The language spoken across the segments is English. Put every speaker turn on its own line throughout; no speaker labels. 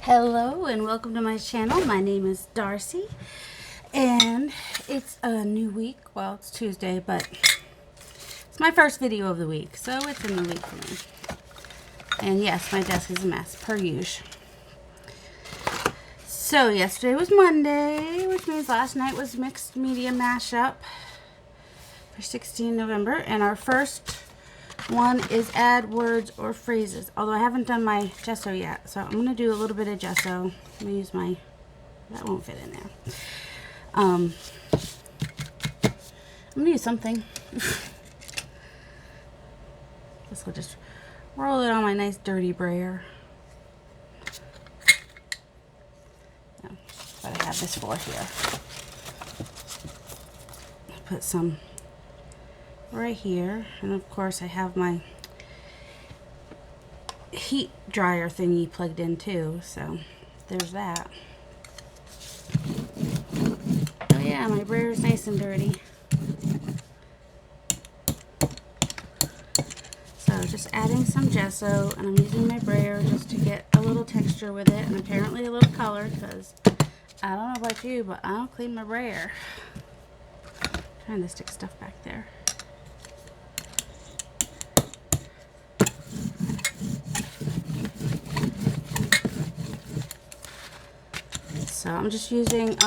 Hello and welcome to my channel. My name is Darcy and it's a new week. Well, it's Tuesday, but it's my first video of the week, so it's a new week for me. And yes, my desk is a mess, per usual. So yesterday was Monday, which means last night was Mixed Media Mashup for 16 November, and our first one is add words or phrases. Although I haven't done my gesso yet, so I'm gonna do a little bit of gesso. I'm gonna use my, that won't fit in there. I'm gonna use something. Guess I'll just roll it on my nice dirty brayer. That's what I have this for here. I'll put some right here, and of course I have my heat dryer thingy plugged in too, so there's that. Oh yeah, my brayer is nice and dirty. So just adding some gesso, and I'm using my brayer just to get a little texture with it, and apparently a little color, because I don't know about you, but I don't clean my brayer. I'm trying to stick stuff back there. So I'm just using,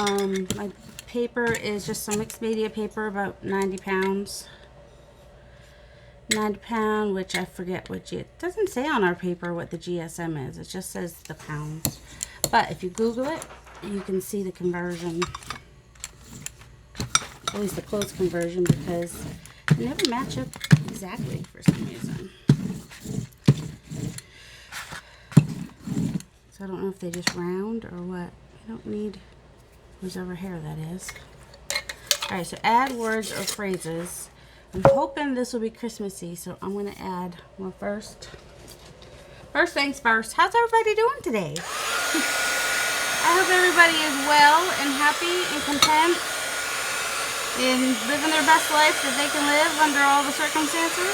my paper is just some mixed media paper, about 90 pounds. 90 pound, which I forget what it doesn't say on our paper what the GSM is. It just says the pounds. But if you Google it, you can see the conversion. At least the close conversion, because they never match up exactly for some reason. So I don't know if they just round or what. I don't need whose over hair that is. Alright, so add words or phrases. I'm hoping this will be Christmassy, so I'm going to add, well, first things first, how's everybody doing today? I hope everybody is well and happy and content and living their best life that they can live under all the circumstances.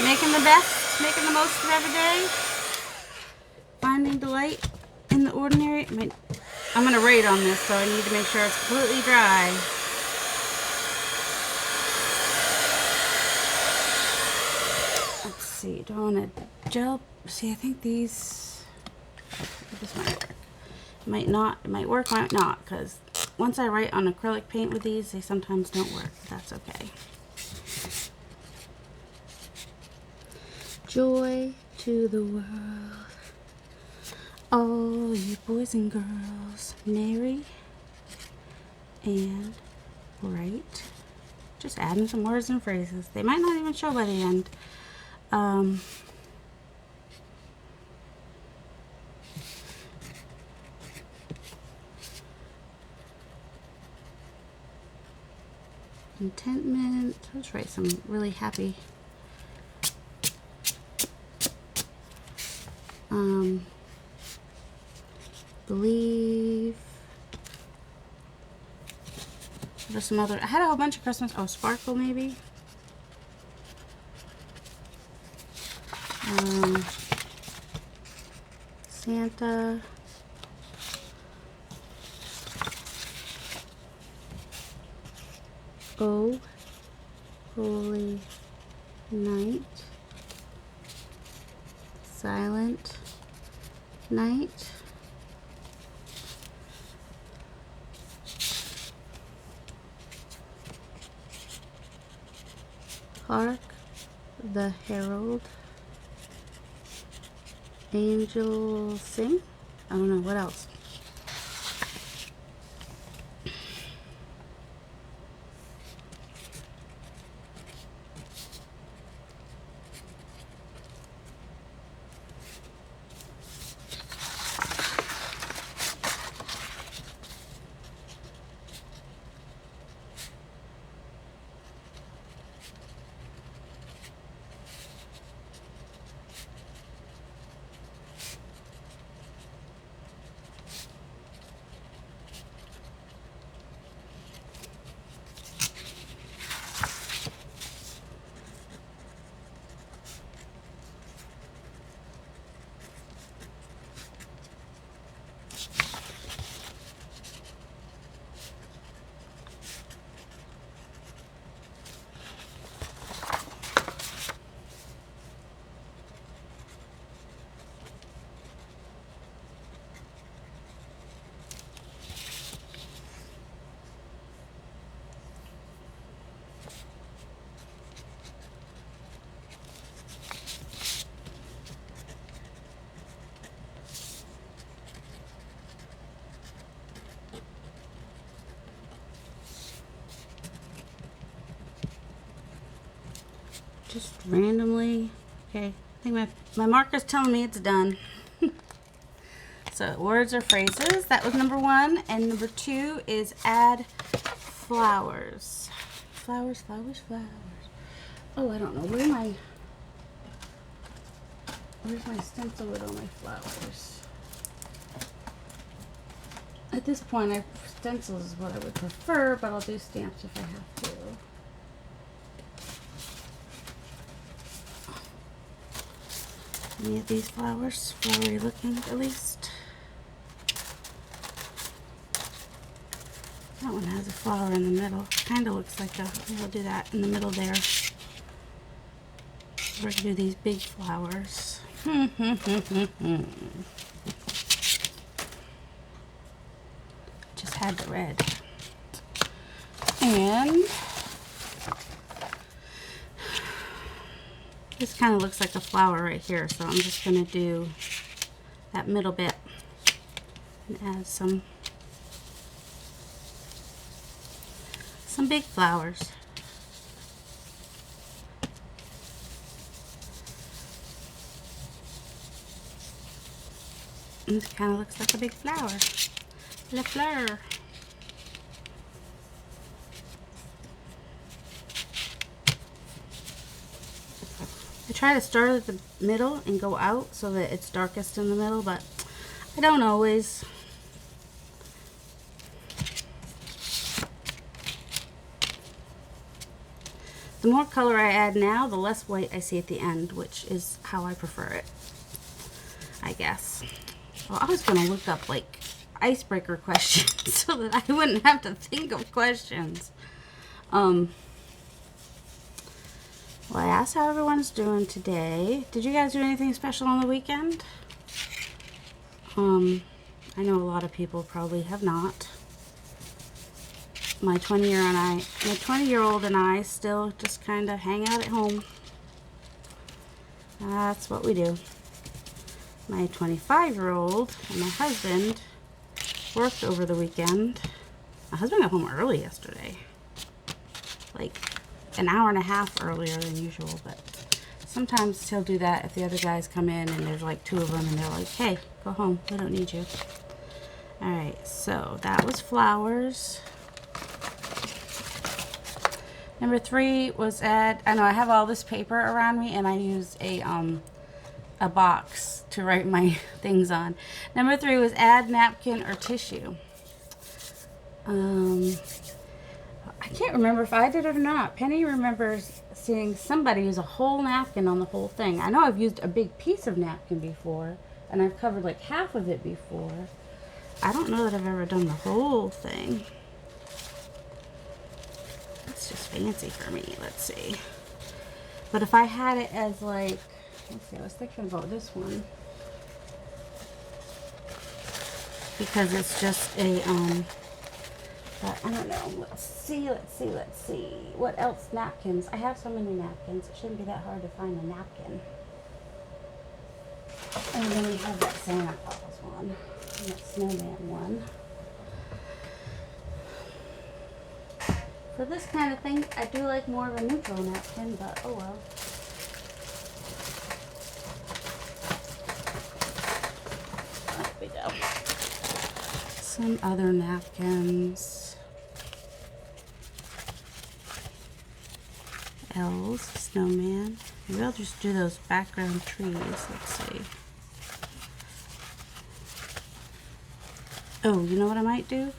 Making the best, making the most of every day. Finding delight in the ordinary. I'm going to rate on this, so I need to make sure it's completely dry. Let's see, do I want to gel? See, I think this might work. It might not, it might work, might not, because once I write on acrylic paint with these, they sometimes don't work, but that's okay. Joy to the world. All you boys and girls, merry and bright. Just adding some words and phrases. They might not even show by the end. Contentment. Let's write some really happy. Believe. There's some other. I had a whole bunch of Christmas. Oh, sparkle maybe. Santa. Oh, holy night. Silent night. Hark the herald angels sing. I don't know what else. just randomly. Okay, I think my marker's telling me it's done. So words or phrases, that was number 1. And number 2 is add flowers. Flowers, flowers, flowers. Oh, I don't know, where's my stencil with all my flowers? At this point, stencils is what I would prefer, but I'll do stamps if I have to. Any of these flowers, flowery looking at least. That one has a flower in the middle. Kind of looks like we'll do that in the middle there. We're going to do these big flowers. Just had the red. And this kind of looks like a flower right here, so I'm just going to do that middle bit and add some big flowers. And this kind of looks like a big flower. La fleur. I try to start at the middle and go out so that it's darkest in the middle, but I don't always. The more color I add now, the less white I see at the end, which is how I prefer it, I guess. Well, I was going to look up like icebreaker questions so that I wouldn't have to think of questions. Well, I asked how everyone's doing today. Did you guys do anything special on the weekend? I know a lot of people probably have not. My 20-year-old and I still just kind of hang out at home. That's what we do. My 25-year-old and my husband worked over the weekend. My husband got home early yesterday. Like an hour and a half earlier than usual, but sometimes he'll do that if the other guys come in and there's like 2 of them and they're like, hey, go home, we don't need you. Alright, so that was flowers. Number 3 was I have all this paper around me and I use a box to write my things on. Number 3 was add napkin or tissue. I can't remember if I did it or not. Penny remembers seeing somebody use a whole napkin on the whole thing. I know I've used a big piece of napkin before, and I've covered like half of it before. I don't know that I've ever done the whole thing. It's just fancy for me. Let's see. But if I had it as like, let's see, I was thinking about this one. Because it's just a, but I don't know. Let's see. What else? Napkins. I have so many napkins. It shouldn't be that hard to find a napkin. And then we have that Santa Claus one. And that snowman one. For this kind of thing, I do like more of a neutral napkin, but oh well. There we go. Some other napkins. Elves, snowman. Maybe I'll just do those background trees. Let's see. Oh, you know what I might do?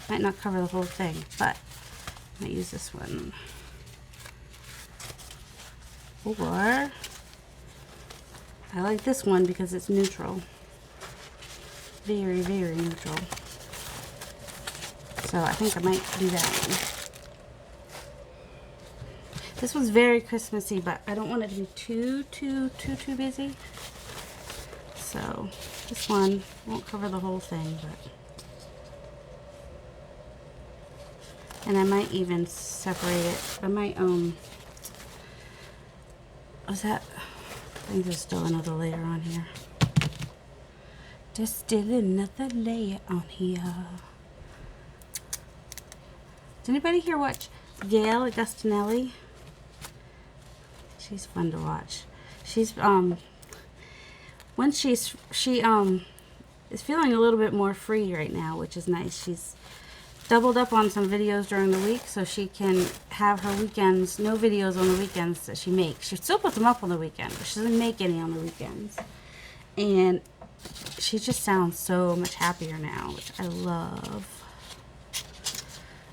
Might not cover the whole thing, but I might use this one. Or I like this one because it's neutral. Very, very neutral. So I think I might do that one. This one's very Christmassy, but I don't want it to be too busy. So this one won't cover the whole thing, but. And I might even separate it. I might, was that, I think there's still another layer on here. There's still another layer on here. Does anybody here watch Gail Augustinelli? She's fun to watch. She's when she is feeling a little bit more free right now, which is nice. She's doubled up on some videos during the week so she can have her weekends, no videos on the weekends that she makes. She still puts them up on the weekend, but she doesn't make any on the weekends. And she just sounds so much happier now, which I love.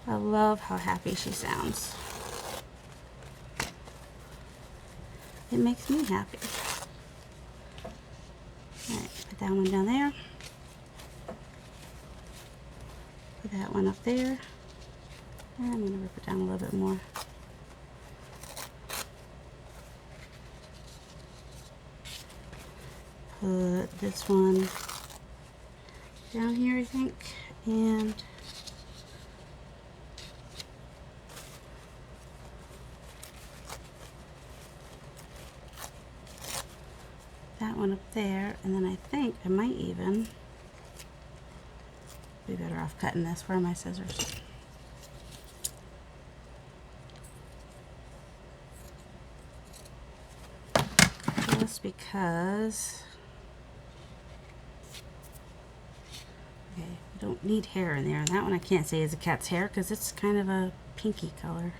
I love how happy she sounds. It makes me happy. Alright, put that one down there. Put that one up there. And I'm going to rip it down a little bit more. Put this one down here, I think. And that one up there, and then I think I might even be better off cutting this. Where are my scissors? Just because, okay, I don't need hair in there, and that one I can't say is a cat's hair because it's kind of a pinky color.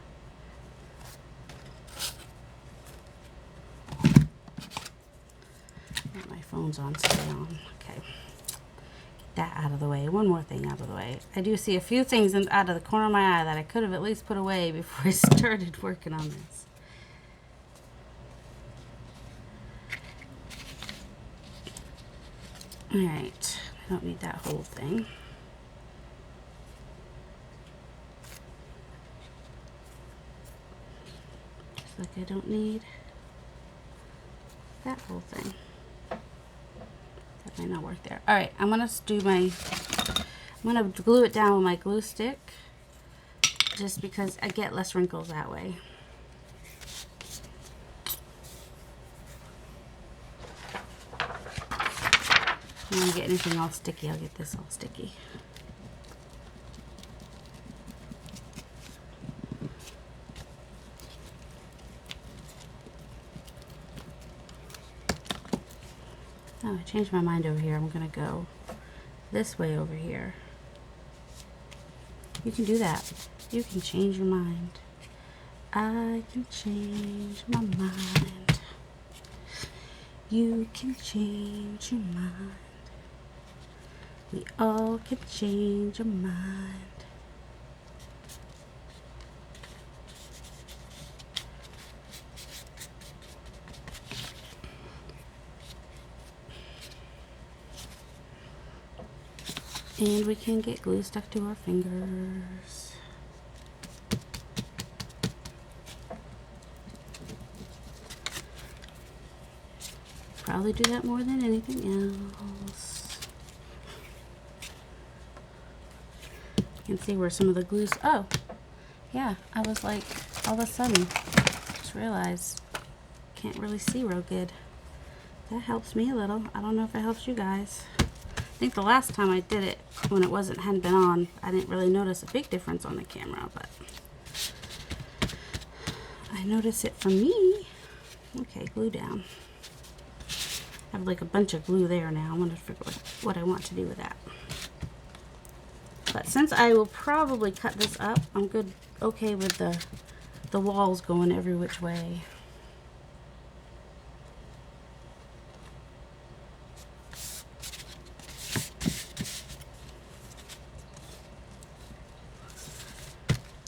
My phone's on, stay on. Okay, get that out of the way. One more thing out of the way. I do see a few things out of the corner of my eye that I could have at least put away before I started working on this. Alright, I don't need that whole thing. Just like I don't need that whole thing. That might not work there. Alright, I'm gonna glue it down with my glue stick just because I get less wrinkles that way. I don't want to get anything all sticky. I'll get this all sticky. Oh, I changed my mind over here. I'm going to go this way over here. You can do that. You can change your mind. I can change my mind. You can change your mind. We all can change our mind. And we can get glue stuck to our fingers. Probably do that more than anything else. You can see where some of the glue's, oh, yeah, I was like, all of a sudden, just realized, can't really see real good. That helps me a little. I don't know if it helps you guys. I think the last time I did it, when it hadn't been on, I didn't really notice a big difference on the camera, but I notice it for me. Okay, glue down. I have like a bunch of glue there now. I want to figure out what I want to do with that. But since I will probably cut this up, I'm okay with the walls going every which way.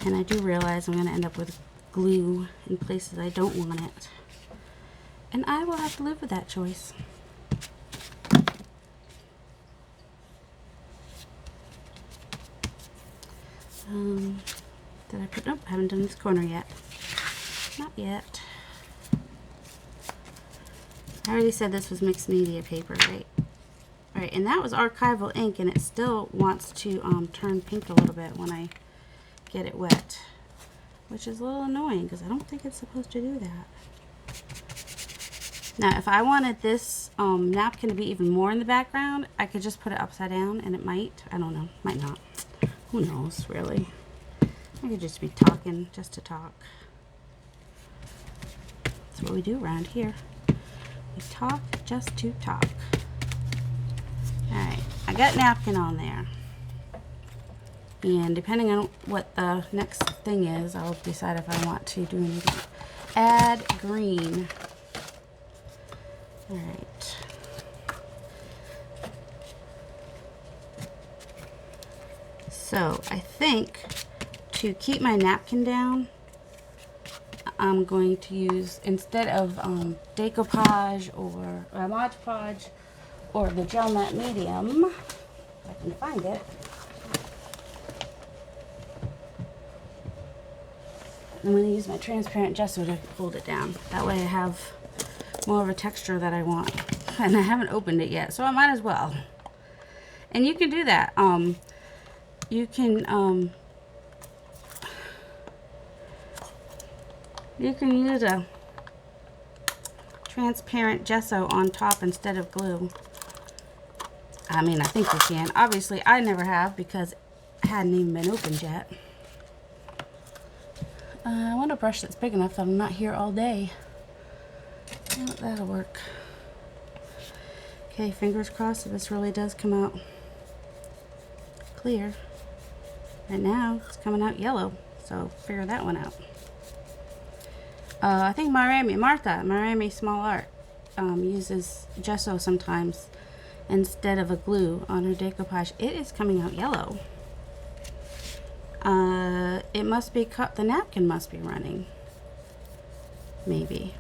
And I do realize I'm going to end up with glue in places I don't want it. And I will have to live with that choice. Did I put, nope, I haven't done this corner yet. Not yet. I already said this was mixed media paper, right? Alright, and that was archival ink, and it still wants to turn pink a little bit when I get it wet. Which is a little annoying, because I don't think it's supposed to do that. Now, if I wanted this napkin to be even more in the background, I could just put it upside down, and it might. I don't know. Might not. Who knows, really? I could just be talking just to talk. That's what we do around here. We talk just to talk. Alright, I got napkin on there. And depending on what the next thing is, I'll decide if I want to do anything. Add green. Alright. So I think to keep my napkin down, I'm going to use, instead of decoupage or Mod Podge or the gel matte medium, if I can find it, I'm going to use my transparent gesso to hold it down. That way I have more of a texture that I want. And I haven't opened it yet, so I might as well. And you can do that. You can use a transparent gesso on top instead of glue. I mean, I think you can. Obviously, I never have because it hadn't even been opened yet. I want a brush that's big enough that I'm not here all day. Oh, that'll work. Okay, fingers crossed if this really does come out clear. Right now, it's coming out yellow, so figure that one out. I think Miami Small Art, uses gesso sometimes instead of a glue on her decoupage. It is coming out yellow. It must be cut. The napkin must be running. Maybe.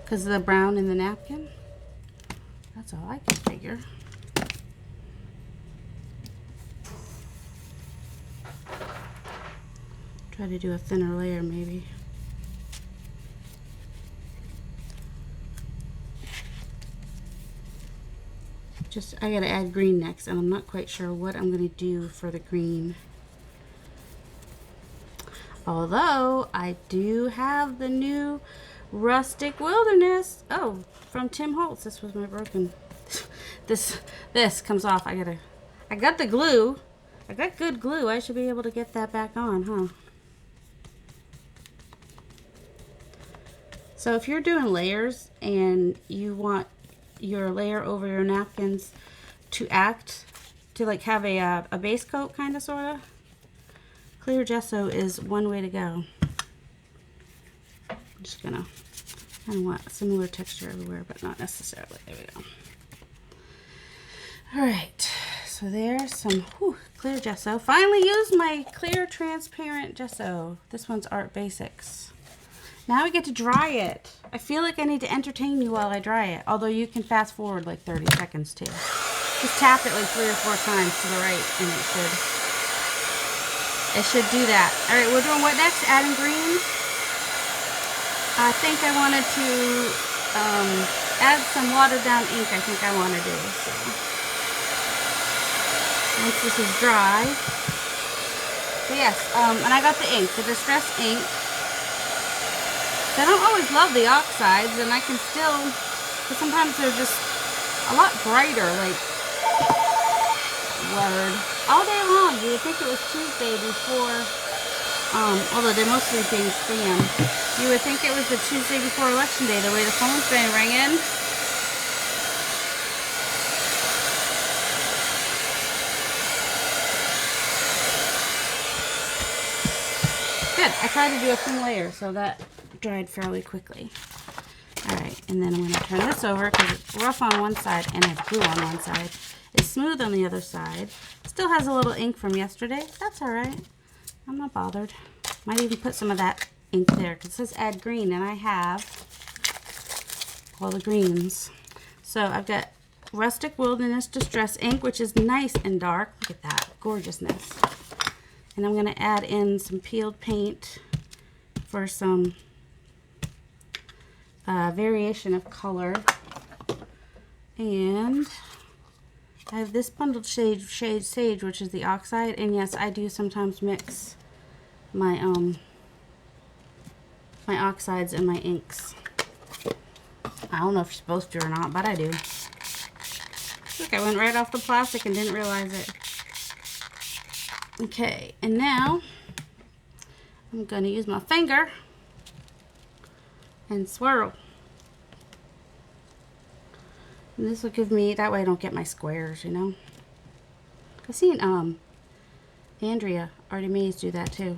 Because of the brown in the napkin. That's all I can figure. Try to do a thinner layer, maybe. I gotta add green next, and I'm not quite sure what I'm gonna do for the green. Although I do have the new Rustic Wilderness. Oh, from Tim Holtz. This was my broken. This comes off. I got the glue. I got good glue. I should be able to get that back on, huh? So if you're doing layers and you want your layer over your napkins to like have a base coat, kind of, sort of, clear gesso is one way to go. I'm just gonna, I want a similar texture everywhere, but not necessarily. There we go. All right, so there's some clear gesso. Finally used my clear transparent gesso. This one's Art Basics. Now we get to dry it. I feel like I need to entertain you while I dry it, although you can fast forward like 30 seconds too. Just tap it like 3 or 4 times to the right and it should do that. All right, we're doing what next? Adding green. I think I wanted to add some watered down ink. I think I want to do. So once this is dry. So yes, and I got the ink, the Distress ink. I don't always love the oxides, and I can still, but sometimes they're just a lot brighter, like, word. All day long, you would think it was Tuesday before, although they're mostly being spam. You would think it was the Tuesday before Election Day, the way the phone's been ringing. Good, I tried to do a thin layer, so that dried fairly quickly. Alright, and then I'm going to turn this over because it's rough on one side and has glue on one side. It's smooth on the other side. Still has a little ink from yesterday. That's alright. I'm not bothered. Might even put some of that ink there because it says add green, and I have all the greens. So I've got Rustic Wilderness Distress ink, which is nice and dark. Look at that gorgeousness. And I'm going to add in some peeled paint for some variation of color. And I have this bundled shade Sage, which is the oxide. And yes, I do sometimes mix my my oxides and my inks. I don't know if you're supposed to or not, but I do. Look, I went right off the plastic and didn't realize it. Okay, and now I'm going to use my finger and swirl. And this will give me, that way I don't get my squares, you know. I've seen Andrea Artemis do that too.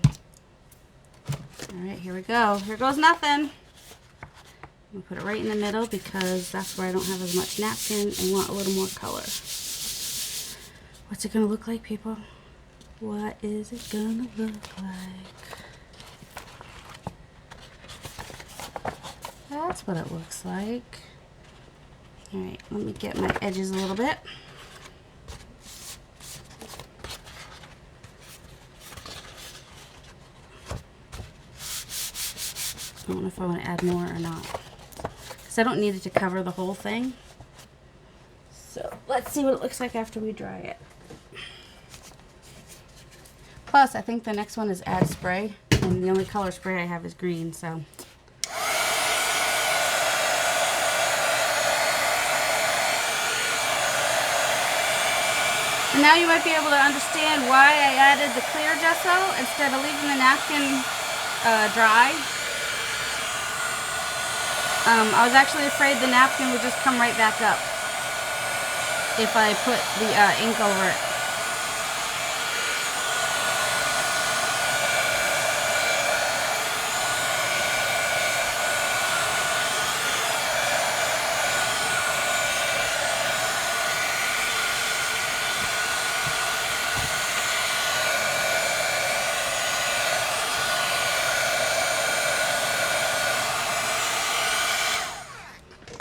Alright, here we go. Here goes nothing. I'm going to put it right in the middle because that's where I don't have as much napkin and want a little more color. What's it going to look like, people? What is it going to look like? That's what it looks like. Alright, let me get my edges a little bit. I don't know if I want to add more or not, because I don't need it to cover the whole thing. So let's see what it looks like after we dry it. Plus, I think the next one is add spray, and the only color spray I have is green, so. And now you might be able to understand why I added the clear gesso instead of leaving the napkin dry. I was actually afraid the napkin would just come right back up if I put the ink over it.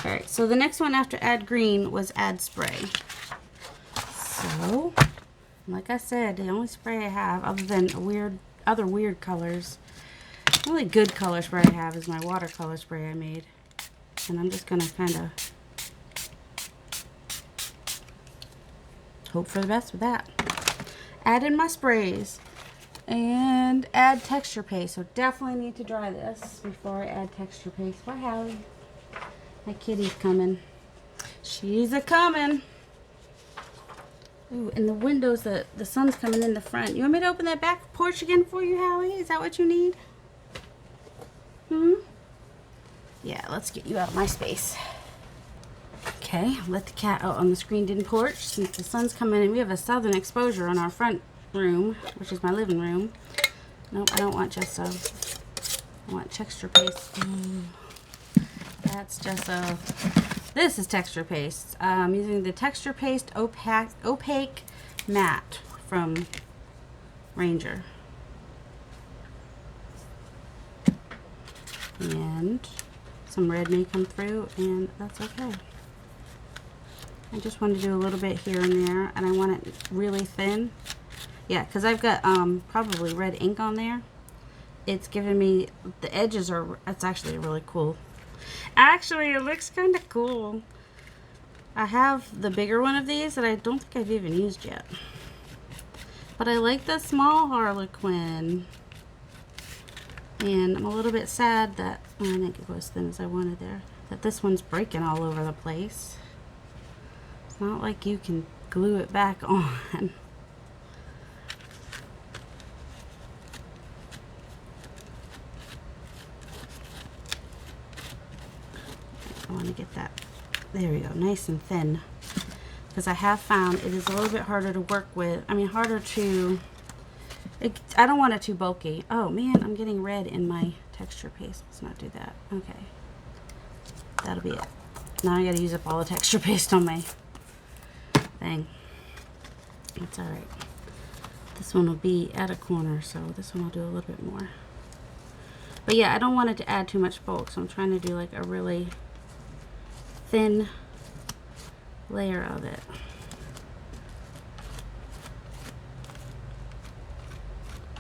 Alright, so the next one after add green was add spray. So, like I said, the only spray I have, other than other weird colors, the only good color spray I have is my watercolor spray I made. And I'm just going to kind of hope for the best with that. Add in my sprays. And add texture paste. So definitely need to dry this before I add texture paste. Why, Hallie? My kitty's coming. She's a-coming. Ooh, and the windows, the sun's coming in the front. You want me to open that back porch again for you, Hallie? Is that what you need? Yeah, let's get you out of my space. Okay, let the cat out on the screened-in porch since the sun's coming in. We have a southern exposure on our front room, which is my living room. Nope, I don't want gesso. I want texture paste. That's gesso. This is texture paste. I'm using the texture paste opaque matte from Ranger. And some red may come through, and that's okay. I just want to do a little bit here and there, and I want it really thin. Yeah, because I've got probably red ink on there. It's giving me, the edges are, it's actually really cool. Actually, it looks kind of cool. I have the bigger one of these that I don't think I've even used yet. But I like the small Harlequin. And I'm a little bit sad that, I didn't go as thin as I wanted there, that this one's breaking all over the place. It's not like you can glue it back on. I want to get that, there we go, nice and thin, because I have found it is a little bit harder to work with. I mean, harder to, I don't want it too bulky. Oh man, I'm getting red in my texture paste. Let's not do that. Okay, that'll be it. Now I gotta use up all the texture paste on my thing. That's all right. This one will be at a corner, so this one I'll do a little bit more. But yeah, I don't want it to add too much bulk, so I'm trying to do like a really thin layer of it.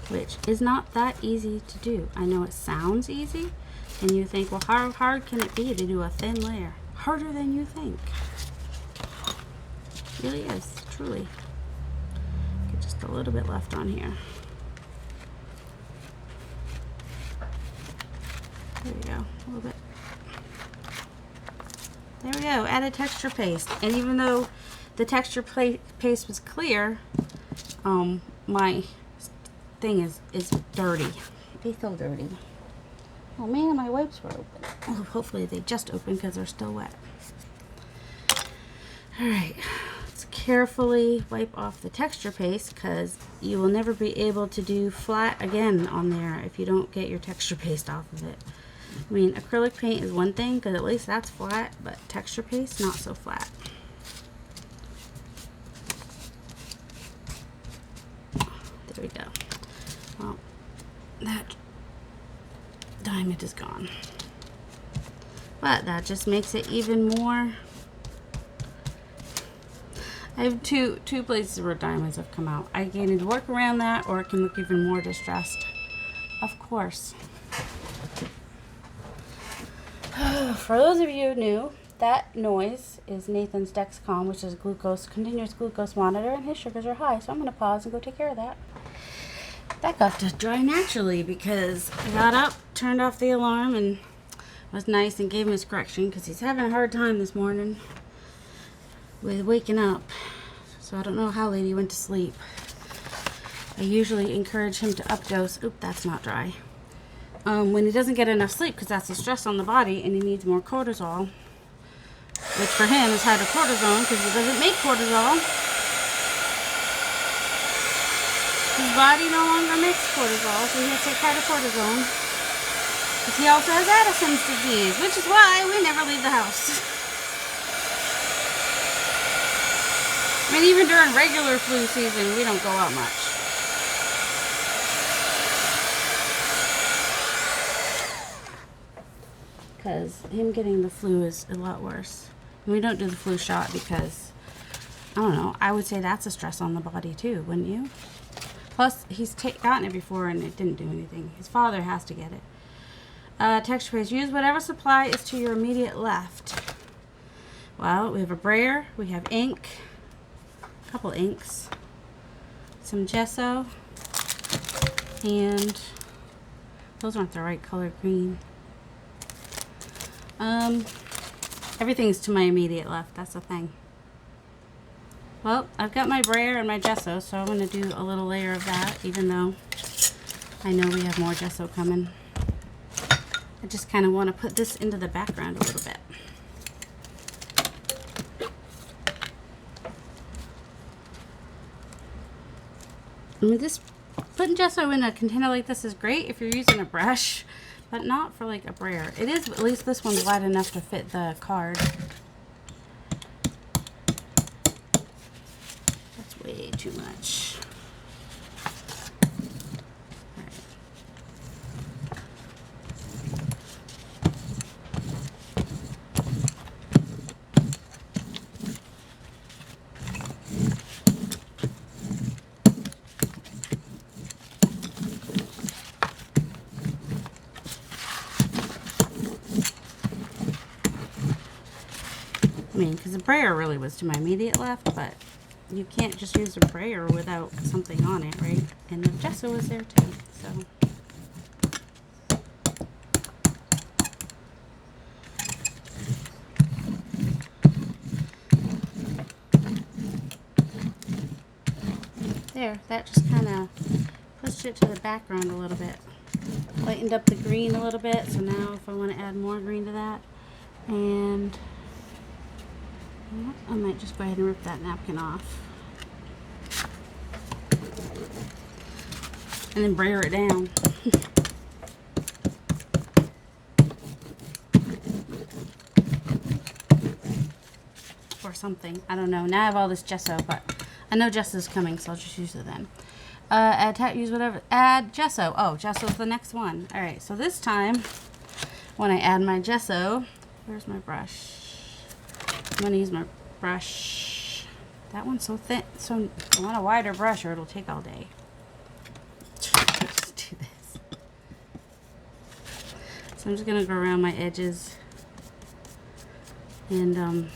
Which is not that easy to do. I know it sounds easy, and you think, well, how hard can it be to do a thin layer? Harder than you think. It really is, truly. Get just a little bit left on here. There we go, a little bit. There we go, added texture paste. And even though the texture paste was clear, my thing is dirty. It's so dirty. Oh man, my wipes were open. Oh, hopefully they just open because they're still wet. Alright, let's carefully wipe off the texture paste because you will never be able to do flat again on there if you don't get your texture paste off of it. I mean, acrylic paint is one thing because at least that's flat, but texture paste, not so flat. There we go. Well, that diamond is gone. But that just makes it even more. I have two places where diamonds have come out. I can either work around that or it can look even more distressed. Of course. For those of you new, that noise is Nathan's Dexcom, which is continuous glucose monitor, and his sugars are high. So I'm going to pause and go take care of that. That got to dry naturally because I got up, turned off the alarm, and was nice and gave him his correction because he's having a hard time this morning with waking up. So I don't know how late he went to sleep. I usually encourage him to updose. Oop, that's not dry. When he doesn't get enough sleep because that's the stress on the body and he needs more cortisol, which for him is hydrocortisone because he doesn't make cortisol. His body no longer makes cortisol, so he has to take hydrocortisone. Because he also has Addison's disease, which is why we never leave the house. I mean, even during regular flu season, we don't go out much. Because him getting the flu is a lot worse. And we don't do the flu shot because, I don't know, I would say that's a stress on the body too, wouldn't you? Plus, he's gotten it before and it didn't do anything. His father has to get it. Texture paste. Use whatever supply is to your immediate left. Well, we have a brayer, we have ink, a couple inks, some gesso, and those aren't the right color green. Everything's to my immediate left, that's the thing. Well, I've got my brayer and my gesso, so I'm going to do a little layer of that, even though I know we have more gesso coming. I just kind of want to put this into the background a little bit. I mean, putting gesso in a container like this is great if you're using a brush, but not for like a brayer. It is, at least this one's wide enough to fit the card. That's way too much. All right. I mean, because the brayer really was to my immediate left, but you can't just use a brayer without something on it, right? And the gesso was there too, so. There, that just kind of pushed it to the background a little bit. Lightened up the green a little bit, so now if I want to add more green to that, and I might just go ahead and rip that napkin off. And then brayer it down. Or something. I don't know. Now I have all this gesso, but I know gesso's coming, so I'll just use it then. Use whatever. Add gesso. Oh, gesso's the next one. Alright, so this time, when I add my gesso, where's my brush? I'm going to use my brush. That one's so thin. So I want a wider brush or it'll take all day. Just do this. So I'm just going to go around my edges. And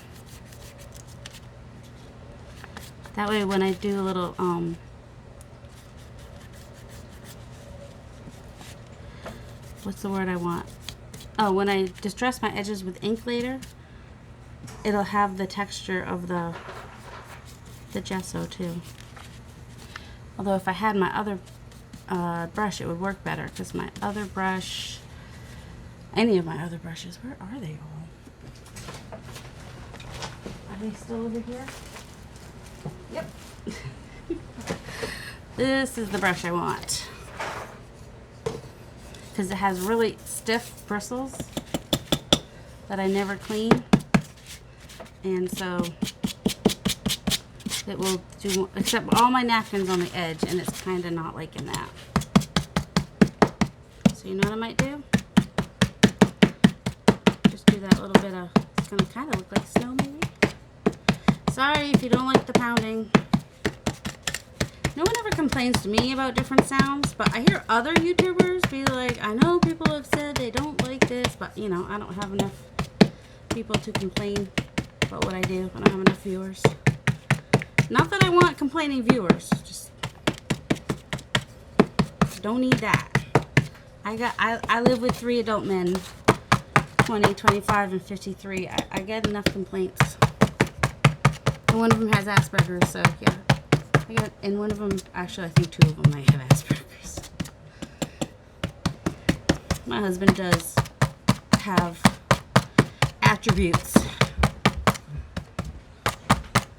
that way when I do a little what's the word I want? Oh, when I distress my edges with ink later, it'll have the texture of the gesso too. Although if I had my other brush, it would work better because my other brush, any of my other brushes. Where are they all? Are they still over here? Yep. This is the brush I want, because it has really stiff bristles that I never clean, and so it will do, except all my napkins on the edge, and it's kind of not liking that. So you know what I might do? Just do that little bit of, it's going to kind of look like snow maybe. Sorry if you don't like the pounding. No one ever complains to me about different sounds, but I hear other YouTubers be like, I know people have said they don't like this, but you know, I don't have enough people to complain about what I do. I don't have enough viewers. Not that I want complaining viewers, just don't need that. I live with 3 adult men, 20, 25, and 53. I get enough complaints. And one of them has Asperger's, so yeah. And one of them, actually I think 2 of them might have Asperger's. My husband does have attributes.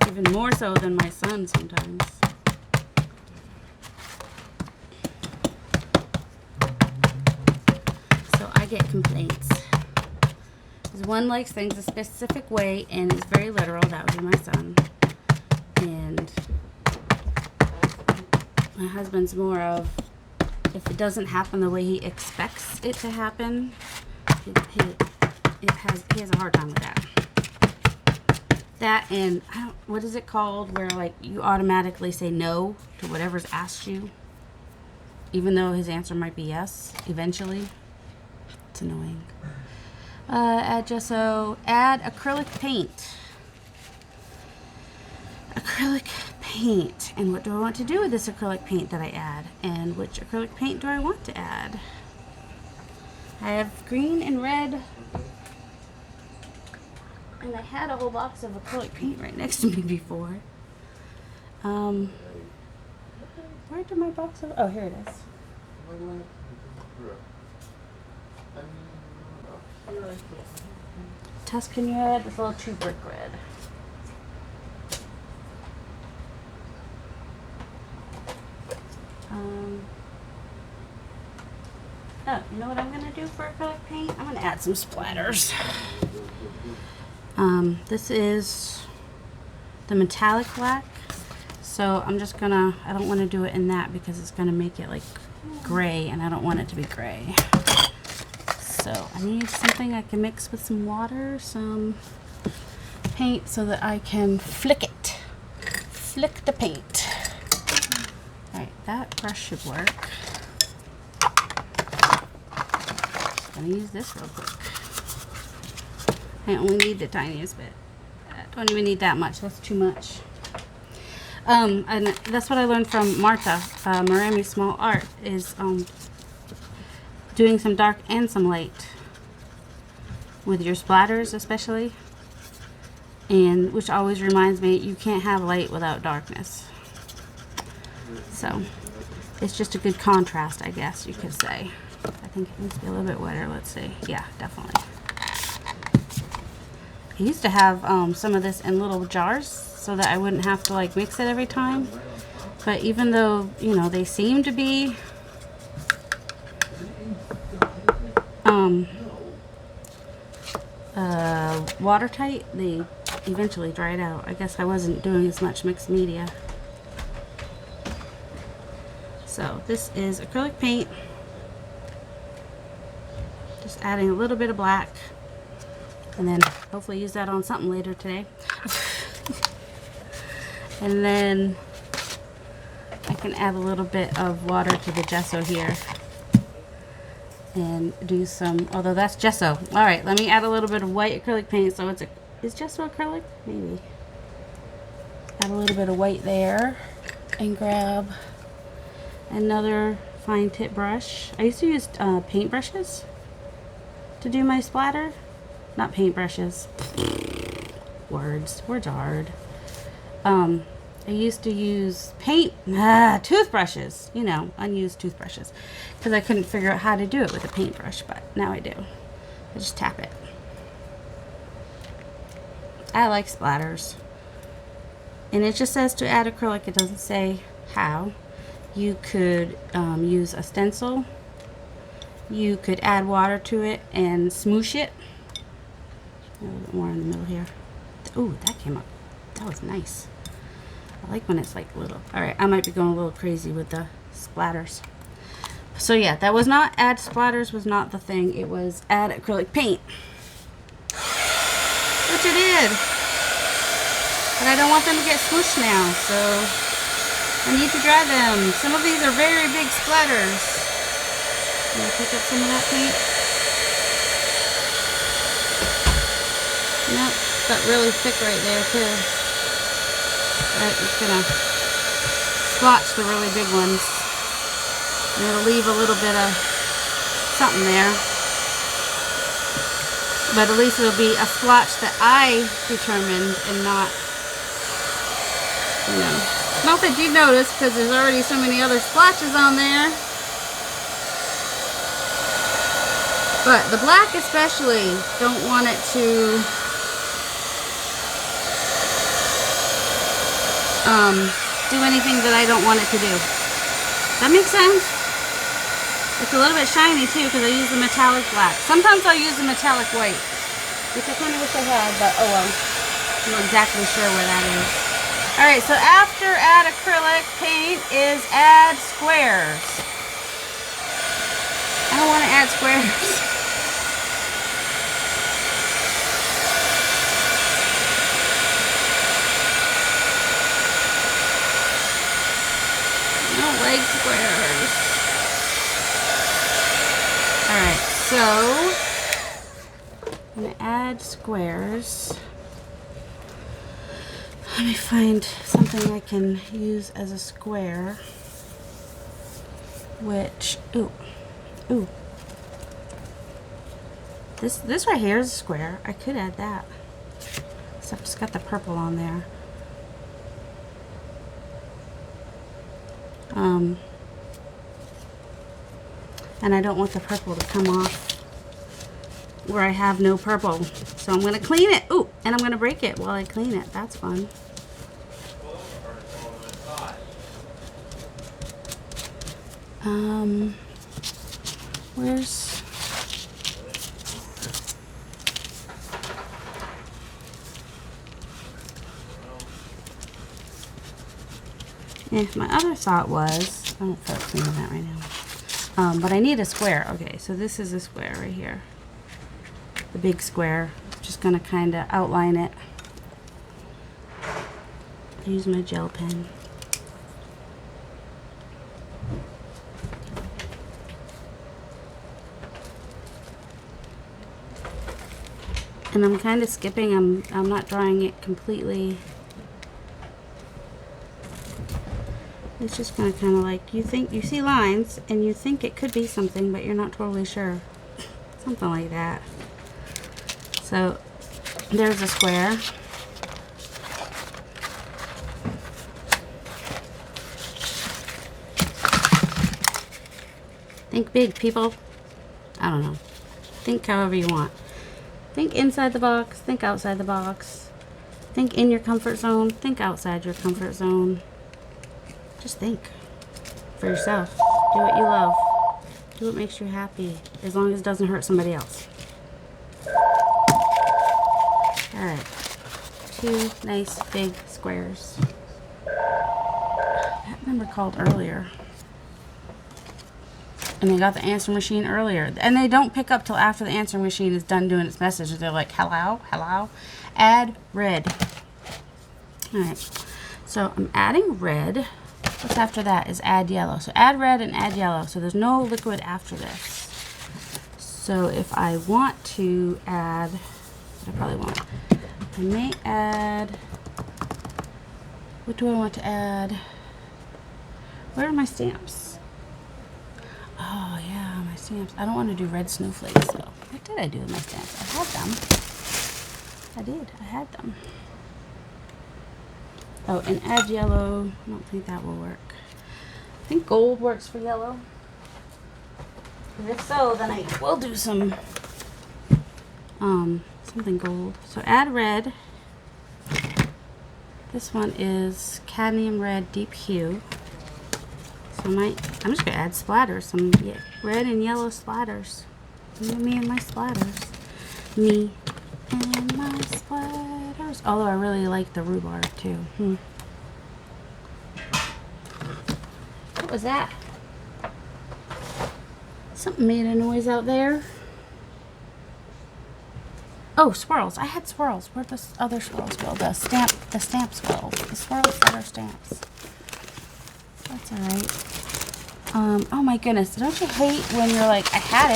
Even more so than my son sometimes. So I get complaints. Because one likes things a specific way and is very literal. That would be my son. And my husband's more of, if it doesn't happen the way he expects it to happen, he has a hard time with that. That and, what is it called, where like you automatically say no to whatever's asked you, even though his answer might be yes, eventually. It's annoying. Add gesso, add acrylic paint. Acrylic paint. And what do I want to do with this acrylic paint that I add? And which acrylic paint do I want to add? I have green and red. And I had a whole box of acrylic paint right next to me before. Where did my box of... Oh, here it is. Tuscan red, this little true brick red. Oh, you know what I'm going to do for acrylic paint? I'm going to add some splatters. This is the metallic black. So I'm just going to, I don't want to do it in that because it's going to make it like gray, and I don't want it to be gray. So I need something I can mix with some water, some paint, so that I can flick it. Flick the paint. Alright, that brush should work. I'm going to use this real quick. I only need the tiniest bit. I don't even need that much. That's too much. And that's what I learned from Martha, Marami Small Art, is doing some dark and some light with your splatters, especially. And which always reminds me, you can't have light without darkness. So it's just a good contrast, I guess you could say. I think it needs to be a little bit wetter. Let's see. Yeah, definitely. I used to have some of this in little jars so that I wouldn't have to like mix it every time. But even though, you know, they seem to be watertight, they eventually dried out. I guess I wasn't doing as much mixed media. So this is acrylic paint. Just adding a little bit of black, and then hopefully use that on something later today. And then I can add a little bit of water to the gesso here and do some, although that's gesso. All right, let me add a little bit of white acrylic paint. So it's is gesso acrylic? Maybe. Add a little bit of white there and grab another fine tip brush. I used to use paint brushes to do my splatter. Not paintbrushes. Words are hard. I used to use toothbrushes, you know, unused toothbrushes, because I couldn't figure out how to do it with a paintbrush, but now I do. I just tap it. I like splatters. And it just says to add acrylic. It doesn't say how. You could use a stencil. You could add water to it and smoosh it. A little bit more in the middle here. Ooh, that came up. That was nice. I like when it's like little. Alright, I might be going a little crazy with the splatters. So yeah, that was not add splatters, was not the thing. It was add acrylic paint. Which it did. But I don't want them to get smooshed now, so I need to dry them. Some of these are very big splatters. Can I pick up some of that paint? Nope, got really thick right there too. Alright, it's gonna splotch the really big ones. And it'll leave a little bit of something there. But at least it'll be a splotch that I determined and not, you know. Not that you notice because there's already so many other splotches on there. But the black especially, don't want it to do anything that I don't want it to do. Does that make sense? It's a little bit shiny too because I use the metallic black. Sometimes I'll use the metallic white, which I kind of wish I had, but oh well. I'm not exactly sure where that is. Alright, so after add acrylic paint is add squares. I don't want to add squares. I don't like squares. Alright, so I'm going to add squares. Let me find something I can use as a square. Which, ooh. This right here is a square. I could add that. Except it's got the purple on there. And I don't want the purple to come off where I have no purple. So I'm going to clean it. Ooh, and I'm going to break it while I clean it. That's fun. Where's... my other thought was, I don't feel like cleaning that right now. But I need a square. Okay, so this is a square right here. The big square. Just gonna kind of outline it. Use my gel pen. And I'm kind of skipping. I'm not drawing it completely. It's just gonna kind of like, you see lines and you think it could be something, but you're not totally sure. Something like that. So there's a square. Think big, people. I don't know. Think however you want. Think inside the box, think outside the box. Think in your comfort zone, think outside your comfort zone. Just think for yourself. Do what you love. Do what makes you happy, as long as it doesn't hurt somebody else. Alright. 2 nice big squares. That number called earlier. And they got the answer machine earlier. And they don't pick up till after the answer machine is done doing its message. They're like, hello, hello. Add red. Alright. So I'm adding red. What's after that is add yellow. So add red and add yellow. So there's no liquid after this. So if I want to add, I probably won't. I may add, what do I want to add? Where are my stamps? Oh yeah, my stamps. I don't want to do red snowflakes though. What did I do with my stamps? I had them. I did. I had them. Oh, and add yellow. I don't think that will work. I think gold works for yellow. And if so, then I will do some something gold. So add red. This one is cadmium red deep hue. So I'm just gonna add splatters, some red and yellow splatters. Me and my splatters. Me and my splatters. Although I really like the rhubarb too. What was that? Something made a noise out there. Oh, squirrels. I had squirrels. Where'd the other squirrels go? The stamp squirrels. The squirrels that are stamps. That's alright. Oh my goodness. Don't you hate when you're like, I had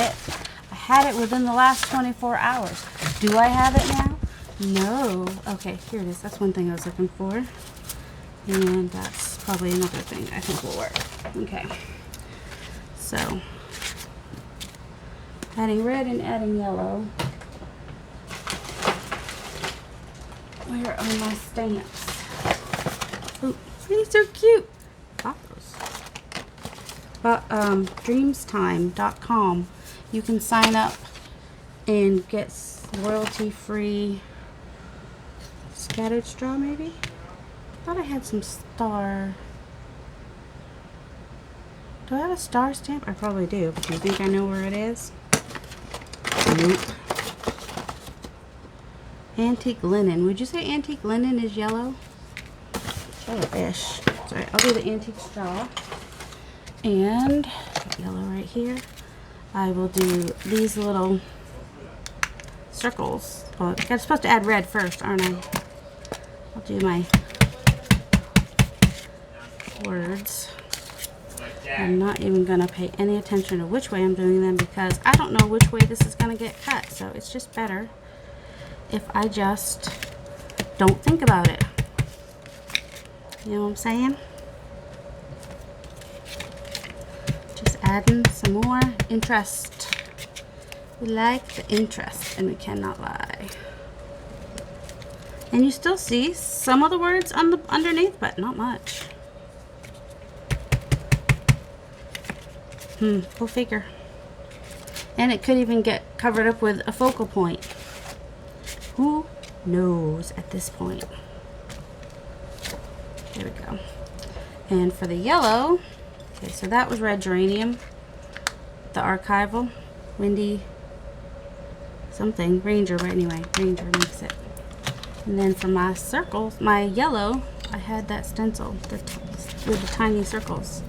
it within the last 24 hours. Do I have it now? No. Okay, here it is. That's one thing I was looking for. And that's probably another thing I think will work. Okay. So, adding red and adding yellow. Where are my stamps? Oh, these are cute. Got those. But dreamstime.com. You can sign up and get royalty-free scattered straw, maybe? I thought I had some star. Do I have a star stamp? I probably do. Do you think I know where it is? Nope. Antique linen. Would you say antique linen is yellow? Yellowish. Sorry, I'll do the antique straw. And yellow right here. I will do these little circles. Oh, I'm supposed to add red first, aren't I? I'll do my words. I'm not even going to pay any attention to which way I'm doing them because I don't know which way this is going to get cut. So it's just better if I just don't think about it. You know what I'm saying? Just adding some more interest. We like the interest and we cannot lie. And you still see some of the words on the underneath, but not much. Go figure. And it could even get covered up with a focal point. Who knows at this point? There we go. And for the yellow, okay, so that was red geranium. The archival, windy something, ranger, but anyway, ranger makes it. And then for my circles, my yellow, I had that stencil with the tiny circles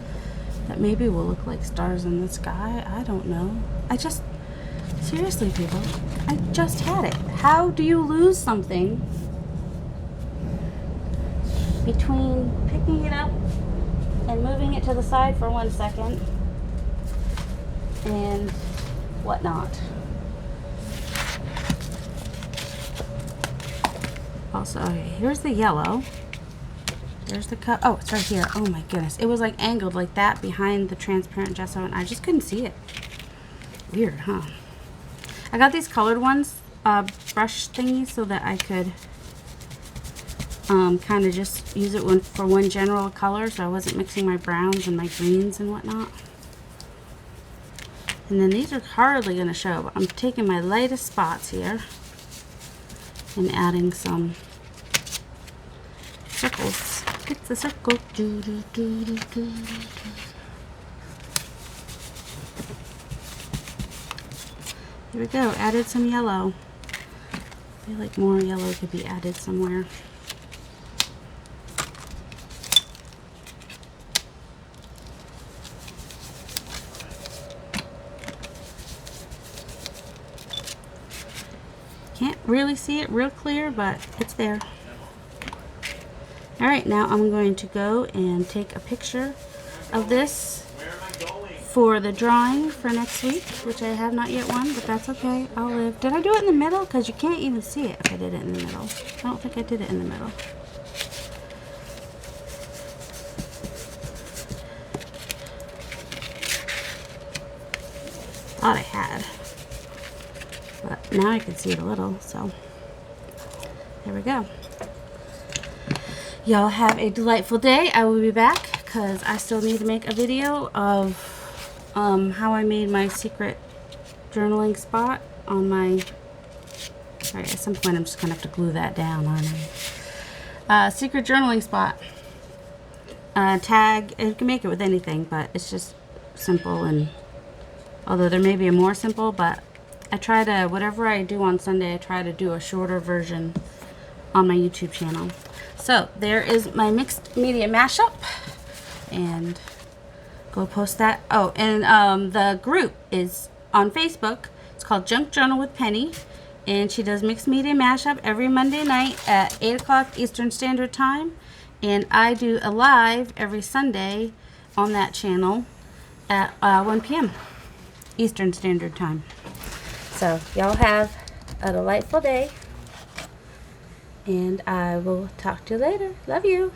that maybe will look like stars in the sky. I don't know. Seriously, people, I just had it. How do you lose something between picking it up and moving it to the side for 1 second and whatnot? Also, okay, here's the yellow. There's the cup. Oh, it's right here. Oh my goodness. It was like angled like that behind the transparent gesso and I just couldn't see it. Weird, huh? I got these colored ones, brush thingies, so that I could kind of just use it for one general color so I wasn't mixing my browns and my greens and whatnot. And then these are hardly going to show, but I'm taking my lightest spots here and adding some circles. It's a circle. Here we go. Added some yellow. I feel like more yellow could be added somewhere. Can't really see it real clear, but it's there. Alright, now I'm going to go and take a picture of this for the drawing for next week, which I have not yet won, but that's okay. I'll live. Did I do it in the middle? Because you can't even see it if I did it in the middle. I don't think I did it in the middle. Thought I had. But now I can see it a little, so there we go. Y'all have a delightful day. I will be back because I still need to make a video of how I made my secret journaling spot on my Alright, at some point I'm just going to have to glue that down, aren't I? Secret journaling spot. Tag, you can make it with anything, but it's just simple, and although there may be a more simple, but I try to, whatever I do on Sunday, I try to do a shorter version on my YouTube channel. So there is my mixed media mashup, and go post that. Oh, and the group is on Facebook. It's called Junk Journal with Penny, and she does mixed media mashup every Monday night at 8 o'clock Eastern Standard Time, and I do a live every Sunday on that channel at 1 p.m. Eastern Standard Time. So y'all have a delightful day, and I will talk to you later. Love you.